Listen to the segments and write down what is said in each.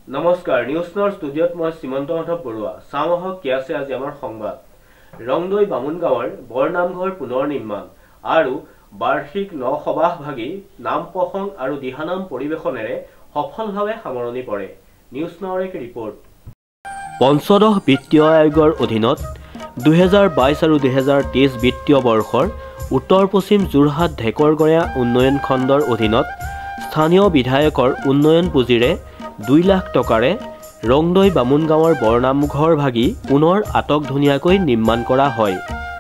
নমস্কাৰ নিউজ নাওৰ ষ্টুডিঅ'ত মই শ্ৰীমন্ত মাধৱ বৰুৱা চামহক কি আছে আজি আমাৰ সংবাদ ৰংদৈ বামুন গাঁৱৰ বৰনামঘৰ পুনৰ নিৰ্মাণ আৰু বাৰ্ষিক নসবাহ ভাগি নাম প্ৰসংগ আৰু দিহানাম পৰিবেশনেৰে সফলভাৱে সামৰণি পৰে নিউজ নাওৰ এক ৰিপৰ্ট পঞ্চদশ বিত্তীয় আয়োগৰ অধীনত 2022 আৰু 2023 বিত্তীয় বৰ্ষৰ উত্তৰ পশ্চিম যোৰহাট ঢেকৰগড়া উন্নয়ন খণ্ডৰ অধীনত স্থানীয় বিধায়কৰ উন্নয়ন পুঁজিৰে 2 লাখ টকাৰে ৰংদৈ বামুন গাঁৱৰ বৰনামঘৰ ভাগি পুনৰ আটক ধুনীয়াকৈ নিৰ্মাণ কৰা হয়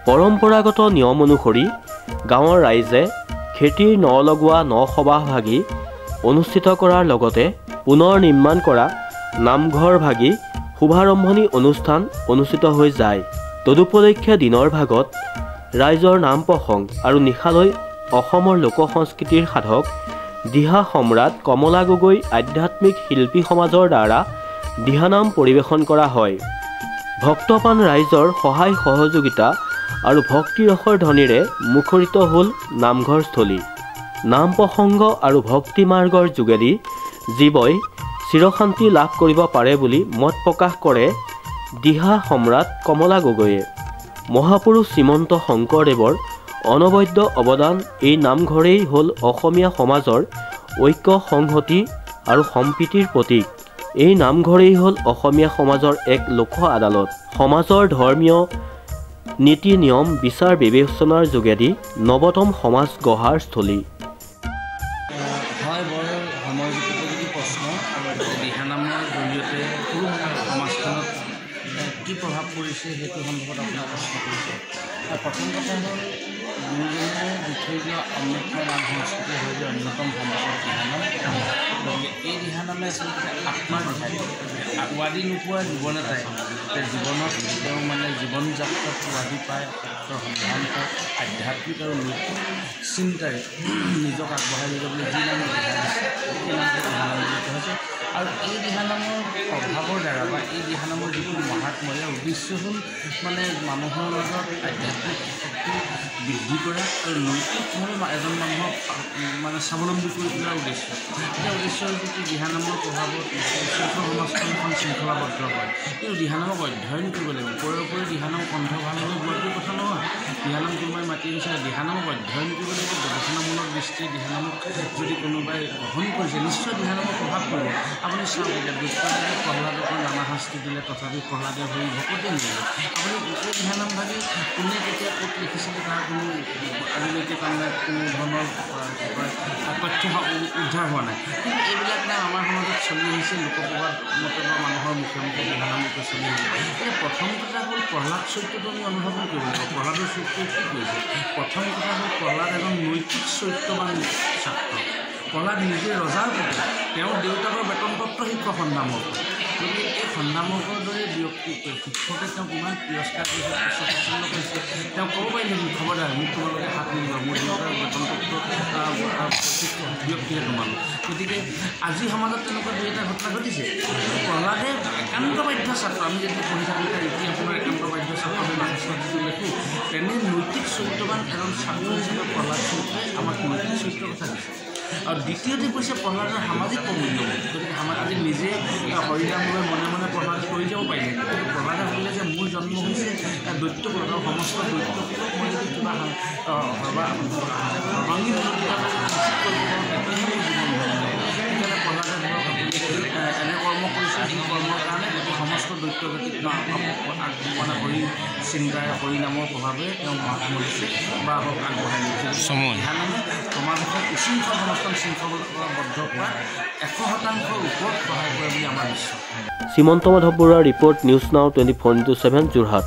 পৰম্পৰাগত নিয়ম অনুসৰি গাঁৱৰ ৰাইজে খেতিৰ নলগোৱা নসবাহ ভাগি অনুষ্ঠিত কৰাৰ লগতে পুনৰ নিৰ্মাণ কৰা নামঘৰ ভাগি শুভাৰম্ভণি অনুষ্ঠান অনুষ্ঠিত হৈ যায় তদুপলক্ষে দিনৰ ভাগত ৰাইজৰ নাম প্ৰসংগ আৰু নিশালৈ অসমৰ লোক সংস্কৃতিৰ সাধক দিহা সম্ৰাট কমলা গগৈ আধ্যাত্মিক শিল্পী সমাজৰ দ্বাৰা দিহানাম পৰিবেশন কৰা হয় ভক্তপান ৰাইজৰ সহায় সহযোগিতা আৰু ভক্তিৰসৰ ধ্বনিৰে মুখৰিত হ'ল নামঘৰস্থলী নাম প্ৰসংগ আৰু ভক্তি মাৰ্গৰ যোগেদি জীৱই চিৰশান্তি লাভ কৰিব পাৰে বুলি মত প্ৰকাশ কৰে দিহা সম্ৰাট কমলা গগৈয়ে মহাপুৰুষ শ্ৰীমন্ত শংকৰদেৱৰ অনবদ্য অৱদান এই নামঘৰেই হ'ল অসমীয়া সমাজৰ ঐক্য সংহতি আৰু সম্প্ৰীতিৰ প্ৰতীক এই নামঘৰেই হ'ল অসমীয়া সমাজৰ এক লোক আদালত সমাজৰ ধৰ্মীয় নীতি নিয়ম বিচাৰ বিবেচনাৰ যোগেদি নৱতম সমাজ গঢ়াৰ স্থলী হয় বৰ সময়োপযোগী প্ৰশ্ন দিহানামৰ জৰিয়তে সমাজখনত কি প্ৰভাৱ পৰিছে সেইটো সন্দৰ্ভত আপোনাৰ প্ৰশ্ন কৰিছে প্ৰথম কথা হ'ল গুৰুজনে দি থৈ যোৱা অমৃত নাম সংস্কৃতি হৈ যে অন্যতম সম্পদ দিহানাম গতিকে এই দিহানামে আচলতে আত্মাৰ দিহাই ৱাদি নোপোৱা জীৱন এটাই জীৱনত তেওঁ মানে জীৱন যাত্ৰাত ৱাদি পায় সন্ধান পায় আধ্যাত্মিক আৰু নৈতিক চিন্তাৰে নিজক আগবঢ়াই লৈ যাবলৈ যি নামে দিহা দিছে সেই নামটো দিহানাম বুলি কোৱা হৈছে আৰু এই দিহানামৰ প্ৰভাৱৰ দ্বাৰা বা এই দিহানামৰ যিটো মহাত্ময় উদ্দেশ্য হ'ল মানে মানুহৰ মাজত আধ্যাত্মিক শক্তি বৃদ্ধি কৰা আৰু নৈতিকভাৱে এজন মানুহক মানে স্বাৱলম্বী কৰি তোলাৰ উদ্দেশ্য এতিয়া উদ্দেশ্য হৈছে কি দিহানামৰ প্ৰভাৱত সমাজখন শৃংখলাবদ্ধ হয় কিন্তু দিহানামক অধ্যয়ন কৰিব লাগিব ওপৰে দিহানাম কণ্ঠ ভাল হৈ গোৱাটোৰ কথা নহয় দিহানাম কোনোবাই মাতি আনিছে দিহানামক অধ্যয়ন কৰিব লাগিব গৱেষণামূলক দৃষ্টিৰে দিহানামক যদি কোনোবাই গ্ৰহণ কৰিছে নিশ্চয় দিহানামক প্ৰভাৱ কৰিব আপুনি চাওক এতিয়া দুষ্কৰ্মে প্ৰহ্লাদক নানা শাস্তি দিলে তথাপি প্ৰহ্লাদে হৈ ভকতে নিলে আপুনি গোটেই দিহানাম ভাগি কোনে কেতিয়া ক'ত লিখিছিলে তাৰ কোনো আজিলৈকে তাৰমানে কোনো ধৰণৰ তথ্য উদ্ধাৰ হোৱা নাই কিন্তু এইবিলাক নাম আমাৰ সমাজত চলি আহিছে লোকপ্ৰবাদ মতে বা মানুহৰ মুখে মুখে দিহানাম ৰূপে চলি আহিছে এতিয়া প্ৰথম কথা হ'ল প্ৰহ্লাদ চৰিত্ৰটো আমি অনুভৱ কৰিব লাগিব প্ৰহ্লাদৰ চৰিত্ৰই কি কৰিছে প্ৰথম কথা হ'ল প্ৰহ্লাদ এজন নৈতিক চৰিত্ৰবান ছাত্ৰ প্ৰহ্লাদ নিজে ৰজাৰ পুত্ৰ তেওঁৰ দেউতাকৰ বেতনপত্ৰ শিক্ষক সন্ধামৰ্ক গতিকে এই সন্ধামৰ্কৰ দৰে ব্যক্তিক শিক্ষকে তেওঁক ইমান পুৰস্কাৰ কৰিছে পছন্দ কৰিছে তেওঁ ক'ব পাৰিলে খবৰদাৰ মোক তোমালোকে হাত নিদিব মোৰ দেউতাৰ বেতনপত্ৰ ব্যক্তিহে তোমালোক গতিকে আজি সমাজত তেনেকুৱা দুই এটা ঘটনা ঘটিছে প্ৰহ্লাদে একান্ত বাধ্য ছাত্ৰ আমি যেতিয়া পঢ়ি থাকোঁ তাৰ ইতিহাসৰ একান্ত বাধ্য ছাত্ৰ যিটো লেখোঁ তেনে নৈতিক চৰিত্ৰবান এজন ছাত্ৰ হিচাপে প্ৰহ্লাদ চৰিত্ৰই আমাক নৈতিক চৰিত্ৰৰ কথা দিছে আৰু দ্বিতীয়তে কৈছে প্ৰহ্লাদৰ সামাজিক প্ৰমূল্যবোধ গতিকে আজি নিজে হৰিনাম লৈ মনে মনে প্ৰহ্লাদ কৰি যাব পাৰিলে কিন্তু প্ৰহ্লাদে ভাবিলে যে মোৰ জন্ম হৈছে দৈত্যকুলত সমস্ত দৈত্যকুলক মই যদি কিবা সৰ্বাংগী সেইকাৰণে প্ৰহ্লাদে এনে কৰ্ম কৰিছে যি কৰ্মৰ কাৰণে সমস্ত দৈত্যগতিক মানে হৰি চিন্তাৰে হৰিনামৰ প্ৰভাৱে তেওঁ মৰিছে বা আগবঢ়াই নিছে দিহানামে সমাজখন উশৃংখল সমাজখন শৃংখলাবদ্ধ কৰা 100% ওপৰত সহায় কৰে বুলি আমাৰ বিশ্বাস শ্ৰীমন্ত মাধৱ বৰুৱাৰ ৰিপৰ্ট নিউজ নাও 24/7 যোৰহাট।